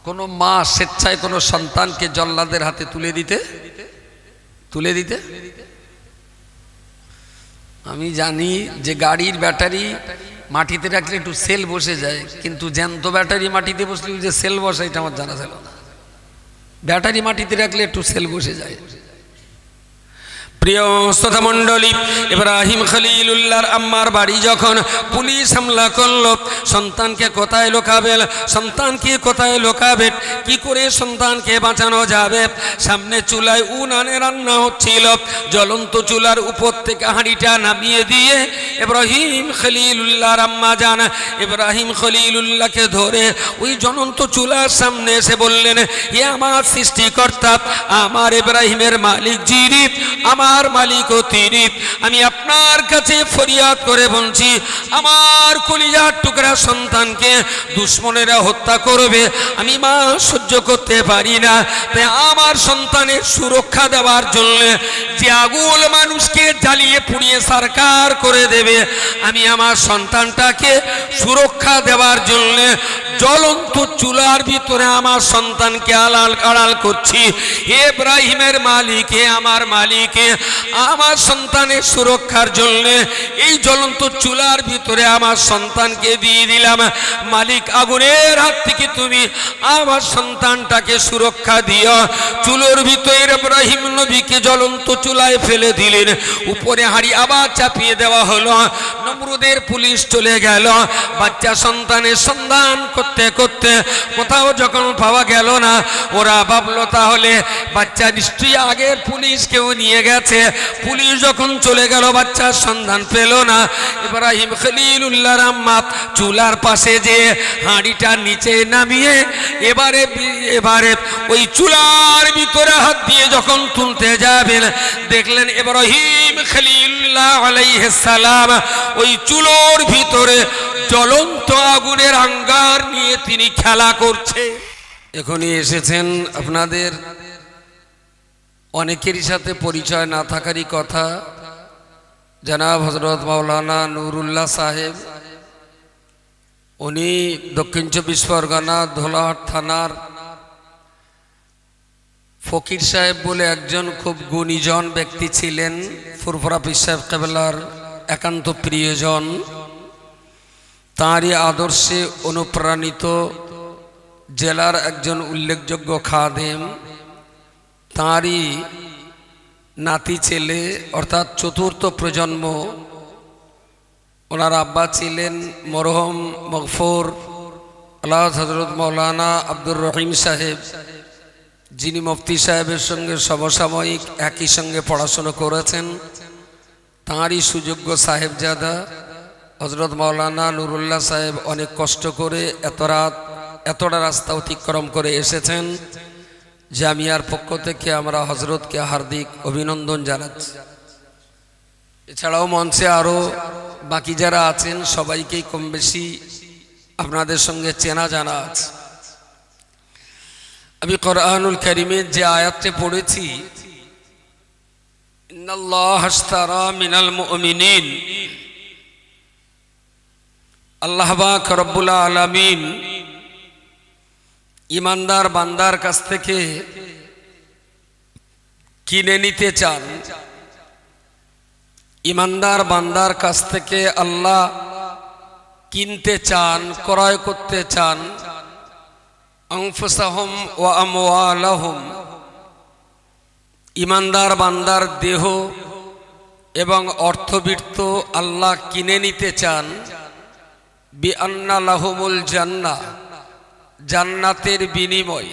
কোনো মা স্বেচ্ছায় কোনো সন্তানকে জল্লাদের হাতে তুলে দিতে আমি জানি যে গাড়ির ব্যাটারি মাটিতে রাখলে একটু সেল বসে যায়, কিন্তু জ্যান্ত ব্যাটারি মাটিতে বসলে যে সেল বসে এটা আমার জানা ছিল না। ব্যাটারি মাটিতে রাখলে একটু সেল বসে যায়। প্রিয় শ্রোতা মণ্ডলী, ইব্রাহিম খলিলুল্লাহর আম্মার বাড়ি যখন পুলিশ হামলা করলো, সন্তানকে কোথায় লোকাবে, কি করে সন্তানকে বাঁচানো যাবে? সামনে চুলায় উনানে রান্না হচ্ছিল, জ্বলন্ত চুলার উপর থেকে হাঁড়িটা নামিয়ে দিয়ে ইব্রাহিম খলিলুল্লাহর আম্মা জান ইব্রাহিম খলিলুল্লাহকে ধরে ওই জ্বলন্ত চুলার সামনে এসে বললেন, এ আমার সৃষ্টিকর্তা, আমার ইব্রাহিমের মালিক যিনি, আমার মালিকও তিনি, আমি আপনার কাছে ফরিয়াদ করে বলছি, আমার কলিজার টুকরা সন্তানকে দুশমনেরা হত্যা করবে, আমি মা সহ্য করতে পারি না। তাই আমার সন্তানের সুরক্ষা দেওয়ার জন্য যে আগুন মানুষকে জ্বালিয়ে পুড়িয়ে সারকার করে দেবে, আমি আমার সন্তানটাকে সুরক্ষা দেওয়ার জন্য জ্বলন্ত চুলার ভিতরে আমার সন্তানকে আড়াল করছি। ইব্রাহিমের মালিকে, আমার মালিকে, আমার সন্তানের সুরক্ষার জন্য এই জ্বলন্ত চুলার ভিতরে আমার সন্তানকে দিয়ে দিলাম। মালিক, আগুনের হাত থেকে তুমি আমার সন্তানটাকে সুরক্ষা দিও। চুলোর ভিতরে ইব্রাহিম নবীকে জ্বলন্ত চুলায় ফেলে দিলেন। উপরে হাঁড়ি আবার চাপিয়ে দেওয়া হলো। নমরুদের পুলিশ চলে গেল। বাচ্চা সন্তানের সন্ধান করতে করতে কোথাও যখন পাওয়া গেল না, ওরা ভাবলো তাহলে বাচ্চা নিশ্চয়ই আগের পুলিশ কেউ নিয়ে গেছে। পুলিশ যখন চলে গেল, বাচ্চার সন্ধান পেল না। ইব্রাহিম খলিলুল্লাহর আম্মা চুলার পাশে যে হাঁড়িটা নিচে নামিয়ে এবারে ওই চুলার ভিতরে হাত দিয়ে যখন তুলতে যাবেন, দেখলেন ইব্রাহিম খলিলুল্লাহ আলাইহিস সালাম ওই চুলোর ভিতরে জ্বলন্ত আগুনের আঙ্গার নিয়ে তিনি খেলা করছে। এখনই এসেছেন, আপনাদের অনেকেরই সাথে পরিচয় না থাকারই কথা। জনাব হযরত মাওলানা নুরুল্লাহ সাহেব, উনি দক্ষিণ 24 পরগনা ধোলাহাট থানার ফকির সাহেব বলে একজন খুব গুণীজন ব্যক্তি ছিলেন। ফুরফুরা পীর সাহেব কেবলার একান্ত প্রিয়জন। তাঁরই আদর্শে অনুপ্রাণিত জেলার একজন উল্লেখযোগ্য খাদেম। তাঁরই নাতি ছেলে, অর্থাৎ চতুর্থ প্রজন্ম। ওনার আব্বা ছিলেন মরহুম মগফুর আল্লাহ হযরত মাওলানা আব্দুর রহিম সাহেব, যিনি মুফতি সাহেবের সঙ্গে সমসাময়িক একই সঙ্গে পড়াশোনা করেছেন। তাঁরই সুযোগ্য সাহেবজাদা হযরত মাওলানা নুরুল্লাহ সাহেব অনেক কষ্ট করে এতটা রাস্তা অতিক্রম করে এসেছেন। জামিয়ার পক্ষ থেকে আমরা হযরতকে হার্দিক অভিনন্দন জানাচ্ছি। এছাড়াও মঞ্চে আরও বাকি যারা আছেন সবাইকেই কম বেশি আপনাদের সঙ্গে চেনা জানা আছে। আমি কোরআনুল কারীমের যে আয়াতটি পড়েছি, ইন্নাল্লাহা আশতারা মিনাল মুমিনিন, আল্লাহ পাক রব্বুল আলামিন ইমানদার বান্দার কাছ থেকে কিনে নিতে চান। ইমানদার বান্দার কাছ থেকে আল্লাহ কিনতে চান, ক্রয় করতে চান। আনফুসাহুম ওয়া আমওয়ালাহুম, ইমানদার বান্দার দেহ এবং অর্থবিত্ত আল্লাহ কিনে নিতে চান। বিআন্না লাহুমুল জান্নাহ, জান্নাতের বিনিময়।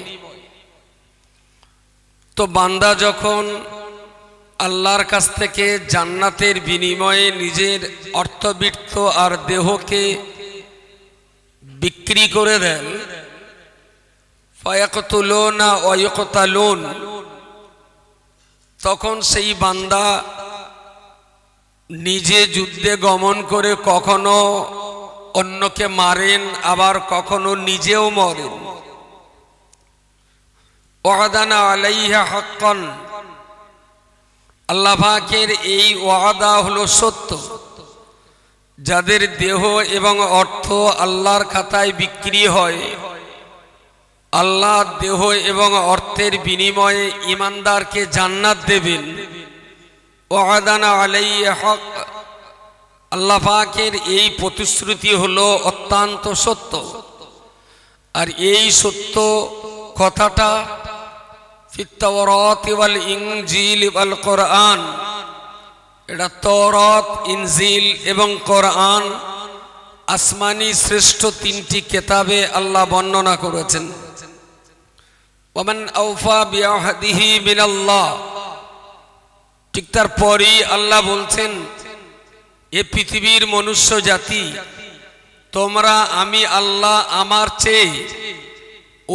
তো বান্দা যখন আল্লাহর কাছ থেকে জান্নাতের বিনিময়ে নিজের অর্থবিত্ত আর দেহকে বিক্রি করে দেন, ফায়াকতুলুনা ওয়া ইউকতালুন, তখন সেই বান্দা নিজে যুদ্ধে গমন করে কখনো অন্যকে মারেন, আবার কখনো নিজেও মরেন। ওয়াদানা আলাইহা হাক্কান, আল্লাহ পাকের এই ওয়াদা হলো সত্য। যাদের দেহ এবং অর্থ আল্লাহর খাতায় বিক্রি হয়, আল্লাহ দেহ এবং অর্থের বিনিময়ে ঈমানদারকে জান্নাত দেবেন। ওয়াদানা আলাইহি হক, আল্লাহ পাকের এই প্রতিশ্রুতি হলো অত্যন্ত সত্য। আর এই সত্য কথাটা ফিত তাওরাত ওয়াল ইনজিল ওয়াল কোরআন, এটা তাওরাত, ইনজিল এবং কোরআন আসমানি শ্রেষ্ঠ তিনটি কিতাবে আল্লাহ বর্ণনা করেছেন। ওয়ামান আওফা বিআহদিহি মিনাল্লাহ, ঠিক তারপরেই আল্লাহ বলছেন, এ পৃথিবীর মনুষ্য জাতি, তোমরা আমি আল্লাহ আমার চেয়ে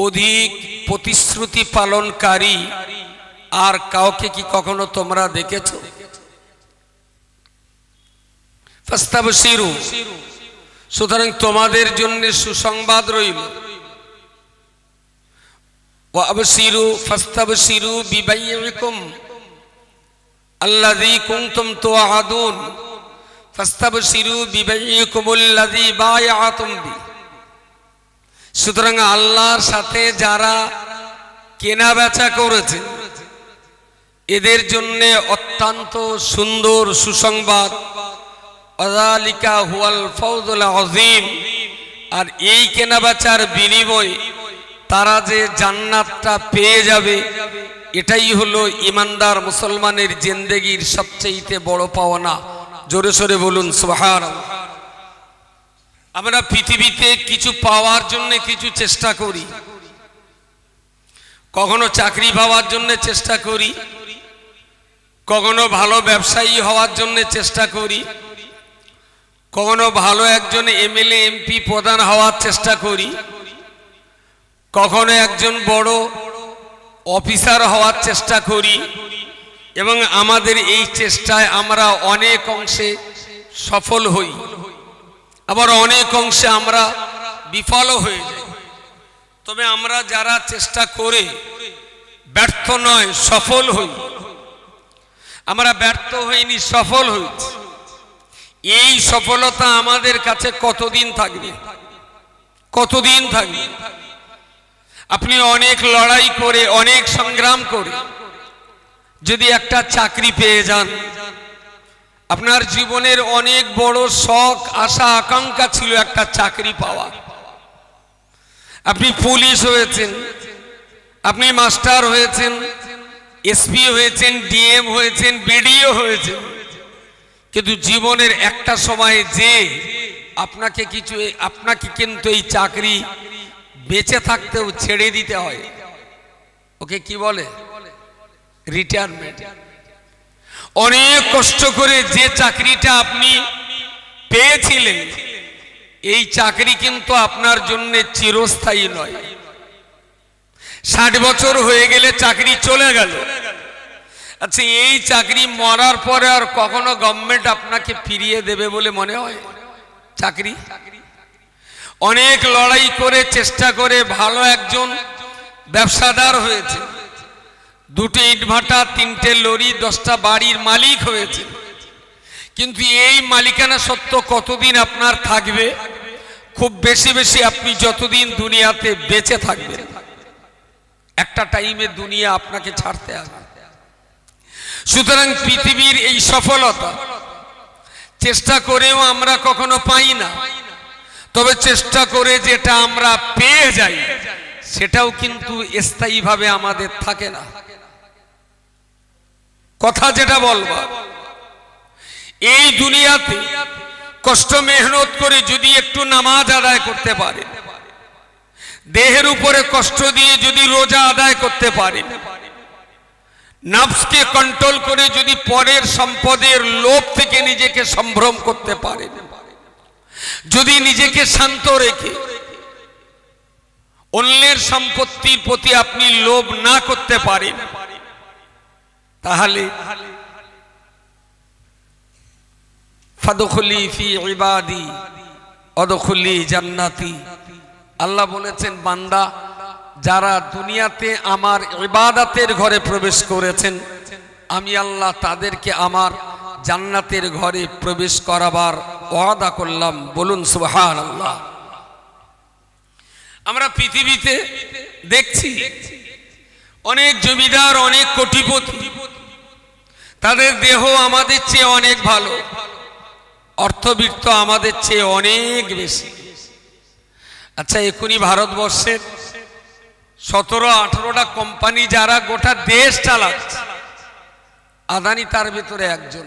অধিক প্রতিশ্রুতি পালনকারী আর কাউকে কি কখনো তোমরা দেখেছো? ফাস্তাবশিরু, সুতরাং তোমাদের জন্য সুসংবাদ রইল। ওয়াবশিরু ফাস্তাবশিরু বিবাইয়িকুম আল্লাযী কুনতুম তুআদুন ফাস্তাবশিরু বিবাইয়িকুমুল্লাযী বায়াআতুম বি। সুতরাং আল্লাহর সাথে যারা কেনা বেচা করেছে এদের জন্য অত্যন্ত সুন্দর সুসংবাদ। ওয়াযালিকা হুয়াল ফাওজুল আযীম, আর এই কেনা বেচার বিনিময়ে তারা যে জান্নাতটা পেয়ে যাবে, এটাই হলো ঈমানদার মুসলমানের জিন্দেগির সবচেয়ে বড় পাওনা। জোরে সোরে বলুন সুবহানাল্লাহ। আমরা পৃথিবীতে কিছু পাওয়ার জন্য কিছু চেষ্টা করি, কখনো চাকরি পাওয়ার জন্য চেষ্টা করি, কখনো ভালো ব্যবসায়ী হওয়ার জন্য চেষ্টা করি, কখনো ভালো একজন এমএলএ এমপি প্রধান হওয়ার চেষ্টা করি, কখনো একজন বড় অফিসার হওয়ার চেষ্টা করি, এবং আমাদের এই চেষ্টায় আমরা অনেক অংশে সফল হই, আবার অনেক অংশে আমরা বিফলও হয়ে যাই। তবে আমরা যারা চেষ্টা করে ব্যর্থ নয় সফল হই, আমরা ব্যর্থ হইনি, সফল হয়েছি। এই সফলতা আমাদের কাছে কতদিন থাকবে? কতদিন থাকবে? আপনি অনেক লড়াই করে, অনেক সংগ্রাম করে যদি একটা চাকরি পেয়ে যান, আপনার জীবনের অনেক বড় শখ, আশা, আকাঙ্ক্ষা ছিল একটা চাকরি পাওয়া। আপনি পুলিশ হয়েছেন, আপনি মাস্টার হয়েছেন, এসপি হয়েছেন, ডিএম হয়েছেন, বিডিও হয়েছেন, কিন্তু জীবনের একটা সময়ে যে আপনাকে কিন্তু এই চাকরি বেঁচে থাকতেও ছেড়ে দিতে হয়। ওকে কি বলে? রিটায়ারমেন্ট। অনেক কষ্ট করে যে চাকরিটা আপনি পেয়েছিলেন, এই চাকরি কিন্তু আপনার জন্য চিরস্থায়ী নয়। 60 বছর হয়ে গেলে চাকরি চলে গেল। আচ্ছা, এই চাকরি মরার পরে আর কখনো গভর্নমেন্ট আপনাকে ফিরিয়ে দেবে বলে মনে হয়? চাকরি অনেক লড়াই করে চেষ্টা করে ভালো একজন ব্যবসাদার হয়েছে, 2টি ইটভাটা, 3টে লরি, 10টা বাড়ির মালিক হয়েছে, কিন্তু এই মালিকানা সত্ত্ব কতদিন আপনার থাকবে? খুব বেশি বেশি আপনি যতদিন দুনিয়াতে বেঁচে থাকবেন। একটা টাইমে দুনিয়া আপনাকে ছাড়তে হবে। সুতরাং পৃথিবীর এই সফলতা চেষ্টা করেও আমরা কখনো পাই না, তবে চেষ্টা করে যেটা আমরা পেয়ে যাই সেটাও কিন্তু স্থায়ীভাবে আমাদের থাকে না। কথা যেটা বলবো, এই দুনিয়াতে কষ্ট মেহনত করে যদি একটু নামাজ আদায় করতে পারে, দেহের উপরে কষ্ট দিয়ে যদি রোজা আদায় করতে পারে, নফসকে কন্ট্রোল করে যদি পরের সম্পদের লোভ থেকে নিজেকে সম্ভ্রম করতে পারে, যদি নিজেকে শান্ত রেখে অন্যের সম্পত্তির প্রতি আপনি লোভ না করতে পারেন, তাহলে ফাদখুলি ফি ইবাদি ওয়াদখুলি জান্নাতি। আল্লাহ বলেছেন, বান্দা যারা দুনিয়াতে আমার ইবাদতের ঘরে প্রবেশ করেছেন, আমি আল্লাহ তাদেরকে আমার জান্নাতের ঘরে প্রবেশ করাবার ওয়াদা করলাম। বলুন সুবহানাল্লাহ। আমরা পৃথিবীতে দেখছি অনেক জমিদার, অনেক কোটিপতি, তাদের দেহ আমাদের চেয়ে অনেক ভালো, অর্থবিত্ত আমাদের চেয়ে অনেক বেশি। আচ্ছা, এখনই ভারতবর্ষের 17-18টা কোম্পানি যারা গোটা দেশ চালাচ্ছে, আদানি তার ভিতরে একজন।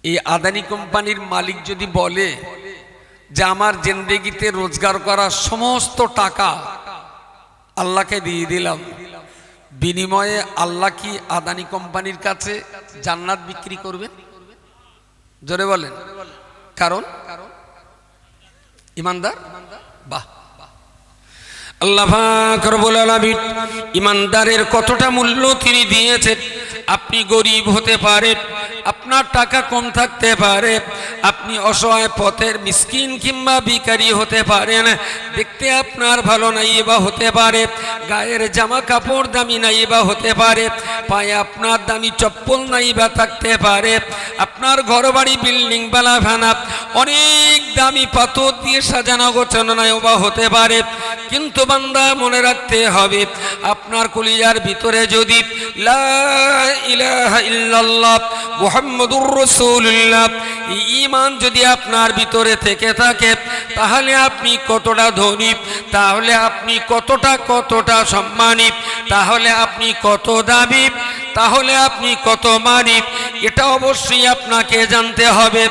এই আদানি কোম্পানির মালিক যদি বলে যে আমার জিন্দেগিতে রোজগার করা সমস্ত টাকা আল্লাহকে দিয়ে দিলাম, বিনিময়ে আল্লাহ কি আদানি কোম্পানির কাছে জান্নাত বিক্রি করবেন? জোরে বলেন। কারণ ইমানদার। বাহ, আল্লাহ পাক রব্বুল আলামিন ইমানদারের কতটা মূল্য তিনি দিয়েছেন। আপনি গরিব হতে পারেন, আপনার টাকা কম থাকতে পারে, আপনি অসহায় পথের মিসকিন কিংবা ভিখারি হতে পারেন, দেখতে আপনার ভালো নাই বা হতে পারে, গায়ের জামা কাপড় দামি নাই বা হতে পারে, পায়ে আপনার দামি চপ্পল নাই বা থাকতে পারে, আপনার ঘর বাড়ি বিল্ডিং বালা ভানা অনেক দামি পাথর দিয়ে সাজানো গোছানো নাই বা হতে পারে, কিন্তু বান্দা মনে রাখতে হবে আপনার কলিজার ভিতরে যদি লা ইলাহা ইল্লাল্লাহ মুহাম্মাদুর রাসূলুল্লাহ ঈমান যদি আপনার ভিতরে থেকে থাকে, তাহলে আপনি কতটা ধনী, তাহলে আপনি কতটা সম্মানী, তাহলে আপনি কত দামি, তাহলে আপনি কত মানিব, এটা অবশ্যই আপনাকে জানতে হবে।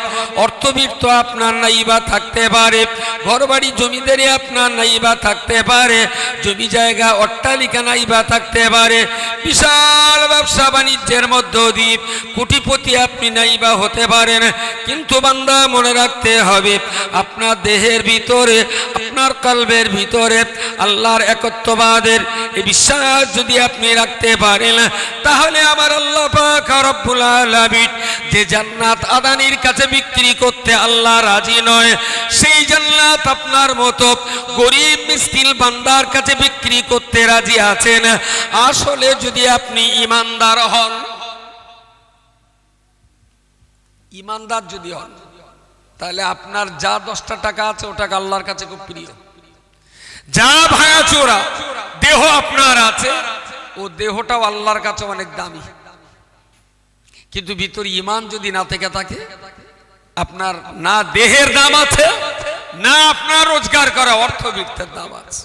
অর্থবিত্ত আপনার নাইবা থাকতে পারে, ঘরবাড়ি জমিদারি আপনার নাইবা থাকতে পারে, জমি জায়গা অট্টালিকা নাইবা থাকতে পারে, বিশাল ব্যবসা বাণিজ্যের মধ্য দিয়ে কোটিপতি আপনি নাইবা হতে পারেন, কিন্তু বান্দা মনে রাখতে হবে আপনার দেহের ভিতরে, আপনার কলবের ভিতরে আল্লাহর একত্ববাদের এই বিশ্বাস যদি আপনি রাখতে পারেন, তাহলে আমার আল্লাহ পাক রব্বুল আলামিন যে জান্নাত আদানির কাছে বিক্রি করতে আল্লাহ রাজি নয়, সেই জান্নাত আপনার মতো গরিব মিসকিন বান্দার কাছে বিক্রি করতে রাজি আছেন। আসলে যদি আপনি ইমানদার হন, ইমানদার যদি হন, তাহলে আপনার যা 10টা টাকা আছে ওটা আল্লাহর কাছে খুব প্রিয়। যা ভাঙা চোরা দেহ আপনার আছে, ও দেহটাও আল্লাহর কাছে অনেক দামি। কিন্তু ভিতরে ঈমান যদি না থেকে থাকে, আপনার না দেহের দাম আছে, না আপনার রোজগার করা অর্থবিত্তের দাম আছে।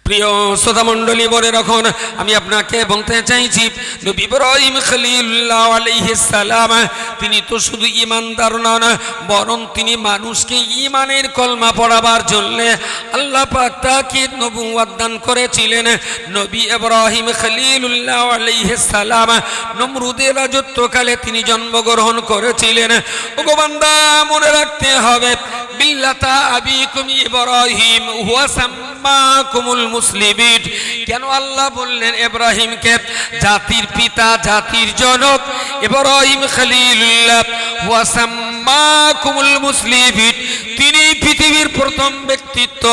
প্রিয় শ্রোতা মণ্ডলী, বলে রাখুন, আমি আপনাকে বলতে চাইছি নবী ইব্রাহিম খলিলুল্লাহ আলাইহিস সালাম তিনি তো শুধু ঈমানদার নন, বরং তিনি মানুষকে ঈমানের কলমা পড়াবার জন্য আল্লাহ পাক তাকে নবুয়ত দান করেছিলেন। নবী ইব্রাহিম খলিলুল্লাহ আলাইহিস সালাম নমরুদের রাজত্বকালে তিনি জন্মগ্রহণ করেছিলেন। ওগো বান্দা, মনে রাখতে হবে বিল্লাতা আবিকুম ইব্রাহিম হুয়া সাম্মাকুমুল মুসলিমিন। কেন আল্লাহ বললেন ইব্রাহিমকে জাতির পিতা, জাতির জনক? ইব্রাহিম খলিলুল্লাহ ওয়া সাম্মাকুমুল মুসলিমিন, তিনি পৃথিবীর প্রথম ব্যক্তিত্ব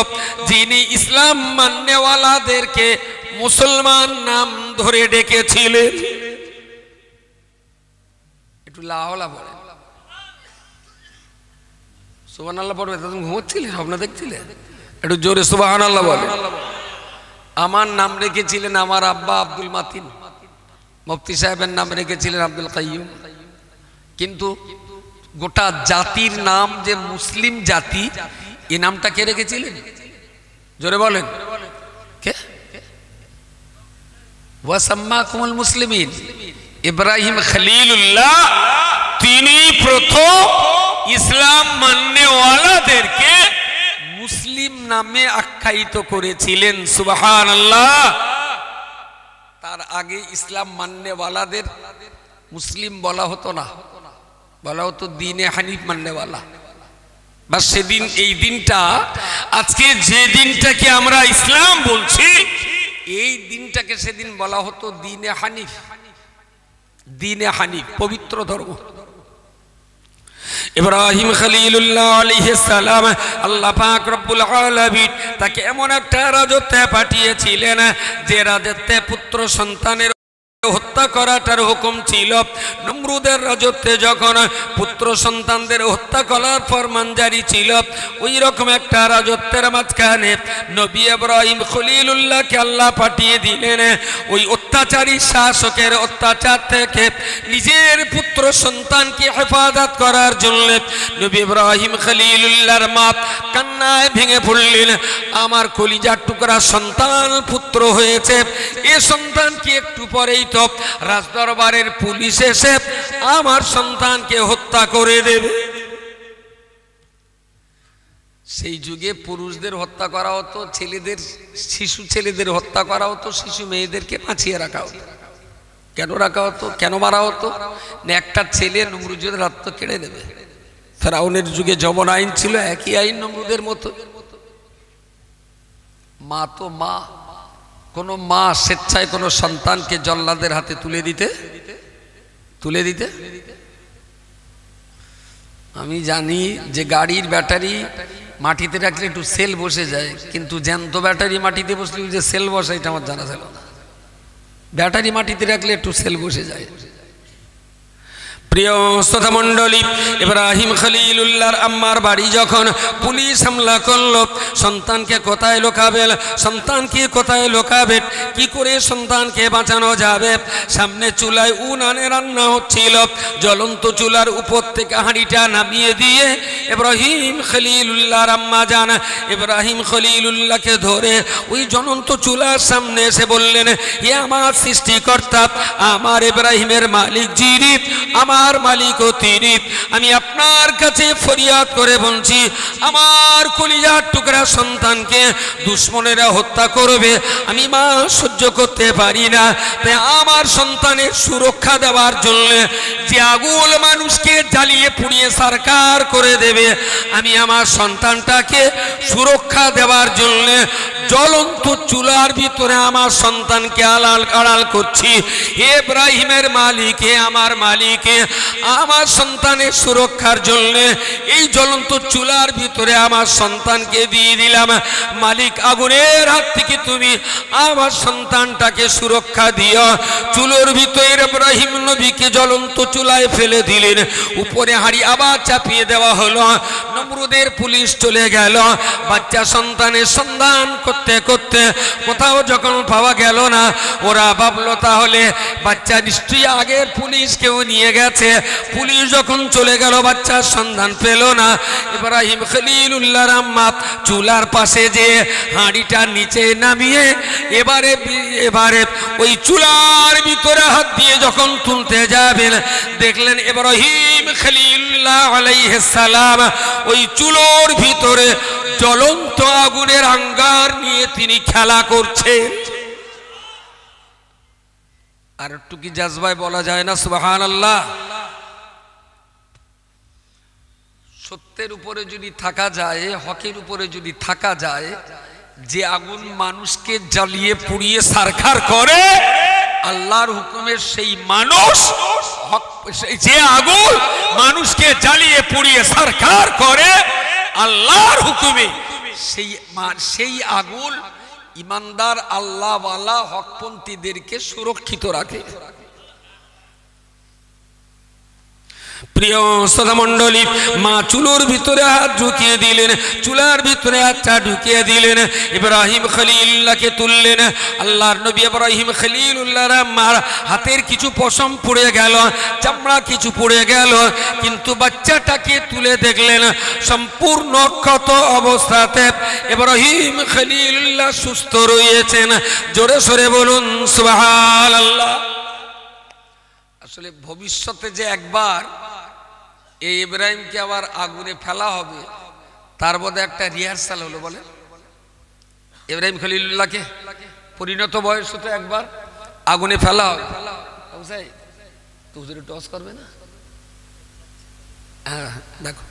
যিনি ইসলাম মাননেওয়ালাদেরকে মুসলমান নাম ধরে ডেকেছিলেন। একটু লাহলা বলেন, সুবহানাল্লাহ পড়বে। তুমি ঘুমোচ্ছিলে, স্বপ্ন দেখছিলে? একটু জোরে সুবহানাল্লাহ বলে। আমার নাম রেখেছিলেন আমার আব্বা আব্দুল মাতিন, মুফতি সাহেবের নাম রেখেছিলেন আব্দুল কাইয়ুম, কিন্তু গোটা জাতির নাম যে মুসলিম জাতি, এই নামটা কে রেখেছিলেন? জোরে বলেন, কে? ওয়া সাম্মাকুমুল মুসলিমিন। ইব্রাহিম খলিলুল্লাহ তিনি প্রথম ইসলাম মাননেওয়ালাদেরকে মুসলিম নামে আখ্যায়িত করেছিলেন। সুবহানাল্লাহ। তার আগে ইসলাম মাননেওয়ালাদের মুসলিম বলা হতো না, বলা হতো দ্বীনে হানিফ মাননেওয়ালা। বা সেদিন, এই দিনটা, আজকে যে দিনটাকে আমরা ইসলাম বলছি, এই দিনটাকে সেদিন বলা হতো দ্বীনে হানিফ। দ্বীনে হানিফ পবিত্র ধর্ম। ইব্রাহিম খলিলুল্লাহ আলাইহিস সালাম আল্লাহ পাক রব্বুল আলামিন তাকে এমন একটা রাজত্বে পাঠিয়েছিলেন যে রাজত্বে পুত্র সন্তানের হত্যা করাটার হুকুম ছিল। নমরুদের রাজত্বে যখন পুত্র সন্তানদের হত্যা করার ফরমান জারি ছিল, ওই রকম একটা রাজত্বের মাঝখানে নবী ইব্রাহিম খলিলুল্লাহকে আল্লাহ পাঠিয়ে দিলেন ওই অত্যাচারী শাসকের অত্যাচার থেকে নিজের পুত্র সন্তানকে হেফাজত করার জন্য। নবী ইব্রাহিম খলিলুল্লাহর মা কান্নায় ভেঙে পড়লেন, আমার কলিজার টুকরা সন্তান পুত্র হয়েছে, এ সন্তান কি একটু পরেই তো রাজদরবারের পুলিশ এসে আমার সন্তানকে হত্যা করে দেবে। সেই যুগে পুরুষদের হত্যা করা হতো, ছেলেদের শিশু ছেলেদের হত্যা করা হতো, শিশু মেয়েদেরকে বাঁচিয়ে রাখা হতো। কেন রাখা হতো, কেন মারা হতো? একটা ছেলে নমরুদের রক্ত কেড়ে দেবে। ফেরাউনের যুগে যেমন আইন ছিল একই আইন নমরুদের মতো। মা তো মা, কোন মা স্বেচ্ছায় কোন সন্তানকে জল্লাদের হাতে তুলে দিতে আমি জানি যে গাড়ির ব্যাটারি মাটিতে রাখলে একটু সেল বসে যায়, কিন্তু জ্যান্ত ব্যাটারি মাটিতে বসলে যে সেল বসে এটা আমার জানা ছিল না। ব্যাটারি মাটিতে রাখলে একটু সেল বসে যায়। প্রিয় শ্রোতা মণ্ডলী, ইব্রাহিম খলিলুল্লাহর আম্মার বাড়ি যখন পুলিশ হামলা করলো, সন্তানকে কোথায় লুকাবেন, সন্তানকে কোথায় লুকাবেন, কি করে সন্তানকে বাঁচানো যাবে? সামনে চুলায় উনানে রান্না হচ্ছিল, জ্বলন্ত চুলার উপর থেকে হাঁড়িটা নামিয়ে দিয়ে ইব্রাহিম খলিলুল্লাহর আম্মা জান ইব্রাহিম খলিলুল্লাহকে ধরে ওই জ্বলন্ত চুলার সামনে এসে বললেন, হে আমার সৃষ্টিকর্তা, আমার ইব্রাহিমের মালিক যিনি, আমার মালিকও তিনি, আমি আপনার কাছে ফরিয়াদ করে বলছি, আমার কলিজার টুকরা সন্তানকে দুশমনেরা হত্যা করবে, আমি মা সহ্য করতে পারি না। তাই আমার সন্তানের সুরক্ষা দেওয়ার জন্য যে আগুন মানুষকে জ্বালিয়ে পুড়িয়ে সারকার করে দেবে, আমি আমার সন্তানটাকে সুরক্ষা দেওয়ার জন্য জ্বলন্ত চুলার ভিতরে আমার সন্তানকে আড়াল করছি। হে ইব্রাহিমের মালিক, হে আমার মালিক, আমার সন্তানের সুরক্ষার জন্য এই জ্বলন্ত চুলার ভিতরে আমার সন্তানকে দিয়ে দিলাম। মালিক, আগুনের হাত থেকে তুমি আমার সন্তানটাকে সুরক্ষা দিও। চুলোর ভিতরে ইব্রাহিম নবীকে জ্বলন্ত চুলায় ফেলে দিলেন, উপরে হাঁড়ি আবার চাপিয়ে দেওয়া হলো। নমরুদের পুলিশ চলে গেল, বাচ্চা সন্তানের সন্ধান করতে করতে কোথাও যখন পাওয়া গেল না, ওরা ভাবলো তাহলে বাচ্চা নিশ্চয়ই আগের পুলিশ কেউ নিয়ে গেছে। পুলিশ যখন চলে গেল, বাচ্চার সন্ধান পেল না। ইব্রাহিম খলিলুল্লাহর আম্মা চুলার পাশে যে হাঁড়িটা নিচে নামিয়ে এবারে ওই চুলার ভিতরে হাত দিয়ে যখন তুলতে যাবেন, দেখলেন ইব্রাহিম খলিলুল্লাহ আলাইহিস সালাম ওই চুলোর ভিতরে জ্বলন্ত আগুনের আঙ্গার নিয়ে তিনি খেলা করছেন। আর একটু কি জাজবায় বলা যায় না সুবহানাল্লাহ? সত্যের উপরে যদি থাকা যায়, হকের উপরে যদি থাকা যায়, যে আগুন মানুষকে জ্বালিয়ে পুড়িয়ে সারখার করে আল্লাহর হুকুমে, সেই মানুষ যে আগুন মানুষকে জ্বালিয়ে পুড়িয়ে সারখার করে আল্লাহর হুকুমে, সেই আগুন ইমানদার আল্লাহওয়ালা হকপন্থীদেরকে সুরক্ষিত রাখে। প্রিয় শ্রোতা মণ্ডলী, মা চুলোর ভিতরে হাত ঢুকিয়ে দিলেন, চুলার ভিতরে হাতটা ঢুকিয়ে দিলেন, ইব্রাহিম খলিলুল্লাহকে তুললেন। আল্লাহর নবী ইব্রাহিম খলিলুল্লাহর আম্মার হাতের কিছু পশম পুড়ে গেল, চামড়া কিছু পুড়ে গেল, কিন্তু বাচ্চাটাকে তুলে দেখলেন সম্পূর্ণ ক্ষত অবস্থাতে ইব্রাহিম খলিলুল্লাহ সুস্থ রয়েছেন। জোরে সরে বলুন সুবহানাল্লাহ। আসলে ভবিষ্যতে যে একবার এই ইব্রাহিমকে আবার আগুনে ফেলা হবে, তার মধ্যে একটা রিহার্সাল হলো। বলে ইব্রাহিম খলিলুল্লাহকে পরিণত বয়স তো একবার আগুনে ফেলা হবে। তো হুজুর টস করবে না? হ্যাঁ দেখো,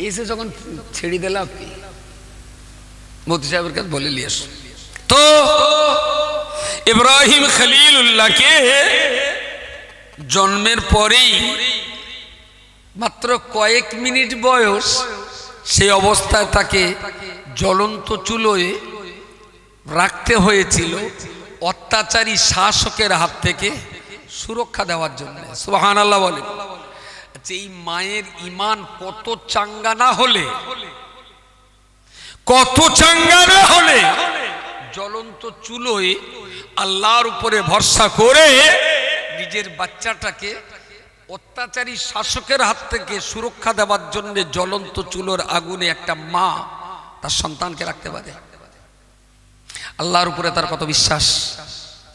এসে যখন ছেড়ে দিলাম মতি সাহেবের কাছে বলে নিয়ে এসো। তো ইব্রাহিম খলিলুল্লাহকে জন্মের পরেই মাত্র কয়েক মিনিট বয়স, সেই অবস্থায় তাকে জ্বলন্ত চুলোয় রাখতে হয়েছিল। অত্যাচারী শাসকের হাত থেকে সুরক্ষা দেওয়ার জন্য। সুবহানাল্লাহ বলেন। আচ্ছা, এই মায়ের ঈমান কত চাঙ্গা না হলে, কত চাঙ্গা না হলে জ্বলন্ত চুলোয় আল্লাহর উপরে ভরসা করে নিজের বাচ্চাটাকে অত্যাচারী শাসকের হাত থেকে সুরক্ষা দেওয়ার জন্য জ্বলন্ত চুলোর আগুনে একটা মা তার সন্তানকে রাখতে পারে। আল্লাহর উপরে তার কত বিশ্বাস,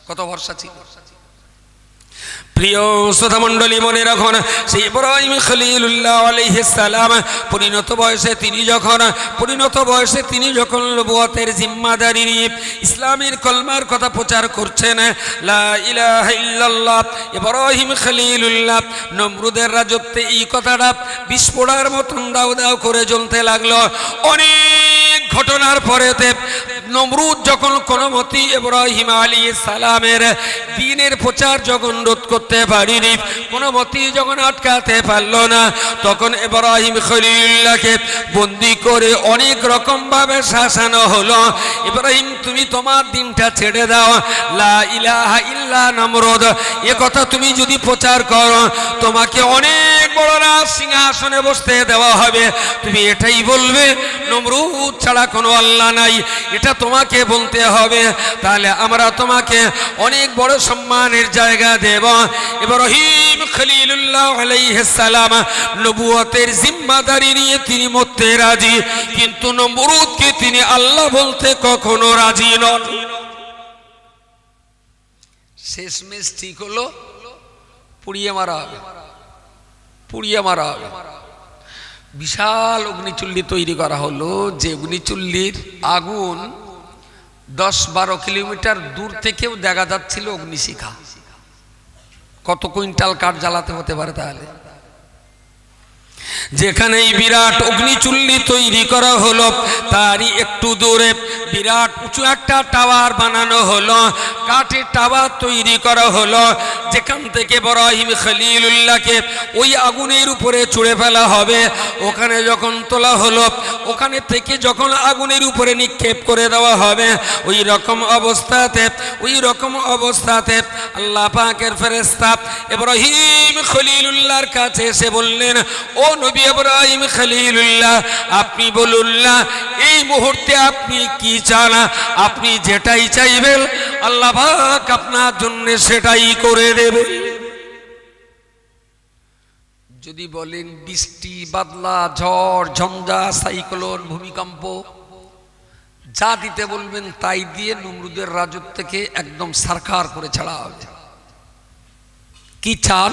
কত ভরসা ছিল। প্রিয় শ্রোতা মণ্ডলী, মনে রাখুন সেই ইব্রাহিম খলিলুল্লাহ আলাইহিস সালাম পরিণত বয়সে তিনি যখন নবুয়তের জিম্মাদারি নিয়ে ইসলামের কলমার কথা প্রচার করছেন, লা ইলাহা ইল্লাল্লাহ, ইব্রাহিম খলিলুল্লাহ নমরুদের রাজত্বে এই কথাটা বিস্ফোরণের মতন দাও দাও করে জ্বলতে লাগলো। অনেক ঘটনার পরেতে নমরুদ যখন কোনো মতে ইব্রাহিম আলাইহিস সালামের দ্বীনের প্রচার যখন রোধ করতে পারিনি, কোনো মতেই যখন আটকাতে পারল না, তখন ইব্রাহিম খলিলুল্লাহকে বন্দি করে অনেক রকম ভাবে শাসানো হলো। ইব্রাহিম, তুমি তোমার দিনটা ছেড়ে দাও, লা ইলাহা ইল্লা নমরুদ এ কথা তুমি যদি প্রচার করো, তোমাকে অনেক বড় রাজ সিংহাসনে বসতে দেওয়া হবে। তুমি এটাই বলবে নমরুদ ছাড়া কোনো আল্লাহ নাই, এটা তোমাকে বলতে হবে। তাহলে আমরা তোমাকে অনেক বড় সম্মানের জায়গা দেব। ইব্রাহিম খলিলুল্লাহ আলাইহিস সালাম নবুয়তের জিম্মাদারি নিয়ে তিনি মরতে রাজি, কিন্তু নমরুদকে তিনি আল্লাহ বলতে কখনো রাজি নন। শেষমেশ ঠিক হলো পুড়িয়ে মারা হবে, পুড়িয়ে মারা হবে। বিশাল অগ্নিচুল্লি তৈরি করা হলো, যে অগ্নিচুল্লির আগুন 10-12 কিলোমিটার দূর থেকেও দেখা যাচ্ছিল অগ্নিশিখা। কত কুইন্টাল কাঠ জ্বালাতে হতে পারে তাহলে? যেখানে এই বিরাট অগ্নিচুল্লি তৈরি করা হলো, তারই একটু দূরে বিরাট উঁচু একটা টাওয়ার বানানো হলো, কাঠের টাওয়ার তৈরি করা হলো, যেখান থেকে ইব্রাহিম খলিলুল্লাহকে ওই আগুনের উপরে ছুঁড়ে ফেলা হবে। ওখানে যখন তোলা হলো, ওখানে থেকে যখন আগুনের উপরে নিক্ষেপ করে দেওয়া হবে, ওই রকম অবস্থাতে আল্লাহ পাকের ফেরেশতা ইব্রাহিম খলিলুল্লাহর কাছে এসে বললেন, ও নবী ইব্রাহিম খলিলুল্লাহ, আপনি বলুন না এই মুহূর্তে আপনি কি চান? আপনি যেটাই চাইবেন আল্লাহ পাক আপনার জন্য সেটাই করে দেবে। যদি বলেন বৃষ্টি, বাদলা, ঝড়, ঝঞ্ঝা, সাইক্লোন, ভূমিকম্প, যা দিতে বলবেন তাই দিয়ে নমরুদের রাজত্ব থেকে একদম সরকার করে ছাড়া হবে। কি চান?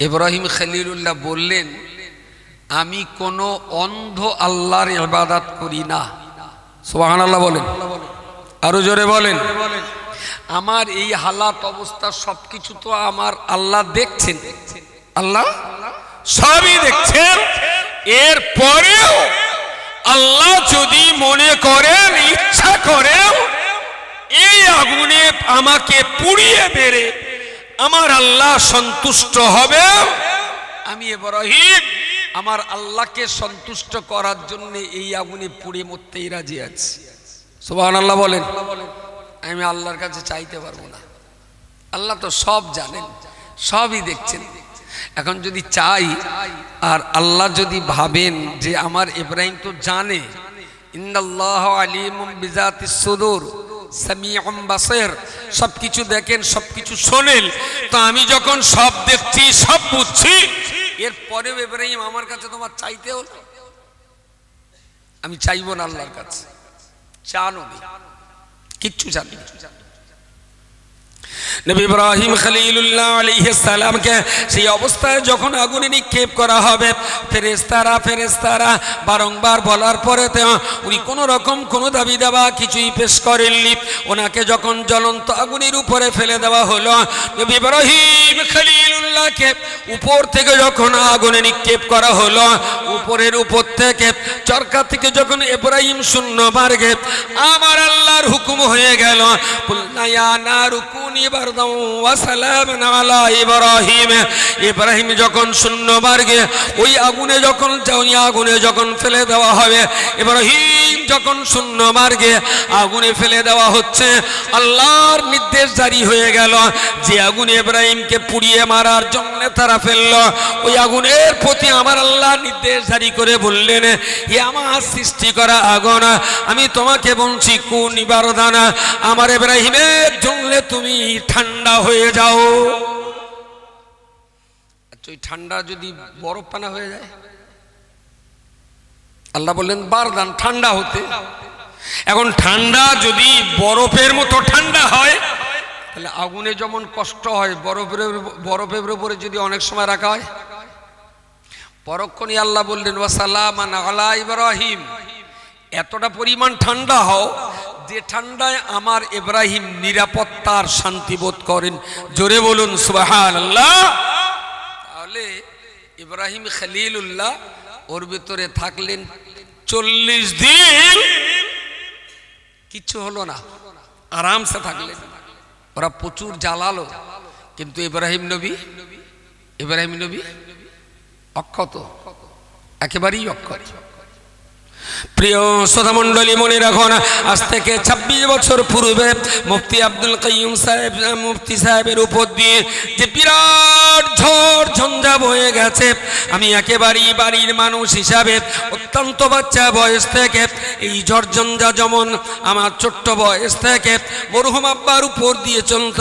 ইব্রাহিম খলিলুল্লাহ বললেন, আমি কোনো অন্ধ আল্লাহর ইবাদত করি না। সুবহানাল্লাহ বলেন, আরো জোরে বলেন। আমার এই হালাত অবস্থা সবকিছু তো আমার আল্লাহ দেখছেন, আল্লাহ সবই দেখছেন। এর পরেও আল্লাহ যদি মনে করেন, ইচ্ছা করেন এই আগুনে আমাকে পুড়িয়ে মেরে আমার আল্লাহ সন্তুষ্ট হবে, আমি ইব্রাহিম আমার আল্লাহকে সন্তুষ্ট করার জন্য এই আগুনে পুড়ে মরতেই রাজি আছি। সুবহানাল্লাহ বলেন। আমি আল্লাহর কাছে চাইতে পারবো না, আল্লাহ তো সব জানেন, সবই দেখছেন। এখন যদি চাই আর আল্লাহ যদি ভাবেন যে আমার ইব্রাহিম তো জানে, ইন্নাল্লাহু আলিমুম বিজাতিস সুদূর সামিউম বাসীর, সবকিছু দেখেন, সবকিছু শোনেন, তো আমি যখন সব দেখছি, সব বুঝছি, এরপরেও ইব্রাহিম আমার কাছে তোমার চাইতে হলো, আমি চাইবো না আল্লাহর কাছে। জানো কিচ্ছু জানি না। নবী ইব্রাহিম খলিলুল্লাহ আলাইহিস সালামকে সেই অবস্থায় যখন আগুনে নিক্ষেপ করা হবে, ফেরেশতারা বারংবার বলার পরে উনি কোনো রকম কোনো দাবি দাবা কিছুই পেশ করেননি। ওনাকে যখন জ্বলন্ত আগুনের উপরে ফেলে দেওয়া হলো, নবী ইব্রাহিম খলিলুল্লাহকে উপর থেকে যখন আগুনে নিক্ষেপ করা হলো, উপরের উপর থেকে চরকা থেকে যখন ইব্রাহিম শূন্য মার্গে আমার আল্লাহর হুকুম হয়ে গেল, কুলনা ইয়া নারু কুনি বারদাও ওয়া সালামান আলা ইব্রাহিম। ইব্রাহিম যখন শূন্য মার্গে ওই আগুনে যখন ফেলে দেওয়া হবে, ইব্রাহিম যখন শূন্য মার্গে আগুনে ফেলে দেওয়া হচ্ছে, আল্লাহর নির্দেশ জারি হয়ে গেল যে আগুনে ইব্রাহিমকে পুড়িয়ে মারার জন্য তারা ফেলল, ওই আগুনের প্রতি আমার আল্লাহ নির্দেশ জারি করে বললেন, হে আমার সৃষ্টি করা আগুন, আমি তোমাকে বলছি কোন নিবারদান, আমার ইব্রাহিমের জন্য তুমি ঠান্ডা হয়ে যাও। ওই ঠান্ডা যদি বরফ পানা হয়ে যায়, আল্লাহ বললেন বারদান, ঠান্ডা হতে। এখন ঠান্ডা যদি বরফের মতো ঠান্ডা হয়, তাহলে আগুনে যেমন কষ্ট হয়, বরফের উপরে যদি অনেক সময় রাখা হয়, পরক্ষণই আল্লাহ বললেন ওয়াসালামান আলা ইব্রাহিম, এতটা পরিমাণ ঠান্ডা হও যে ঠান্ডায় আমার ইব্রাহিম নিরাপত্তার শান্তি বোধ করেন। জোরে বলুন সুবহানাল্লাহ। তাহলে ইব্রাহিম খলিলুল্লাহ ওর ভিতরে থাকলেন 40 দিন, কিচ্ছু হলো না, আরামসে থাকলেন। ওরা প্রচুর জ্বালালো, কিন্তু ইব্রাহিম নবী অক্ষত, একেবারেই অক্ষত। প্রিয় শ্রোতা মণ্ডলী, মনে রাখুন, আজ থেকে 26 বছর পূর্বে মুফতি আব্দুল কাইয়ুম সাহেব, মুফতি সাহেবের উপর দিয়ে যে বিরাট ঝড় ঝঞ্ঝা বয়ে গেছে, আমি একেবারেই বাড়ির মানুষ হিসাবে অত্যন্ত বাচ্চা বয়স থেকে এই ঝড় ঝঞ্ঝা যেমন আমার ছোট্ট বয়স থেকে মরহুম আব্বার উপর দিয়ে চলত,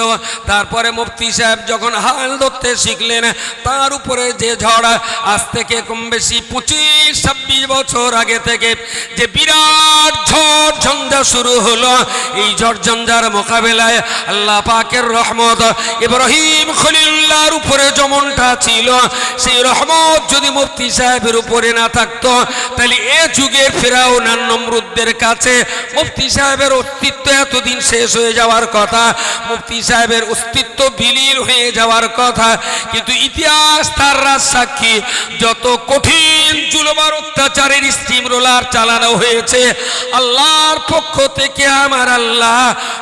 তারপরে মুফতি সাহেব যখন হাল ধরতে শিখলেন, তার উপরে যে ঝড় আজ থেকে কম বেশি 25-26 বছর আগে থেকে যে বিরাট ঝড় ঝঞ্ঝা শুরু হলো, এই ঝড় ঝঞ্ঝার মোকাবেলায় আল্লাহ পাকের রহমত ইব্রাহিম খলিলুল্লাহর উপরে যেমনটা ছিল, সেই রহমত যদি মুফতি সাহেবের উপরে না থাকতো, তাহলে এ যুগের ফিরাউন আর নমরুদদের কাছে মুফতি সাহেবের অস্তিত্ব এতদিন শেষ হয়ে যাওয়ার কথা, মুফতি সাহেবের অস্তিত্ব বিলীন হয়ে যাওয়ার কথা। কিন্তু ইতিহাস তার রাজ সাক্ষী, যত কঠিন জুলুম আর অত্যাচারের স্টিম রোলার চালানো হয়েছে, আল্লাহর পক্ষ থেকে আমার আল্লাহ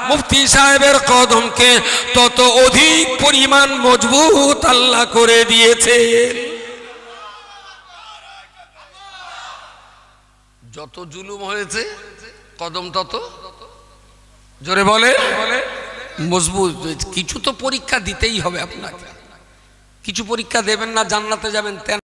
মুফতি সাহেবের কদমকে তত অধিক পরিমাণ মজবুত আল্লাহ করে দিয়েছে। যত জুলুম হয়েছে, কদম তত, জোরে বলে, মজবুত। কিছু তো পরীক্ষা দিতেই হবে আপনাকে, কিছু পরীক্ষা দেবেন না জান্নাতে যাবেন তা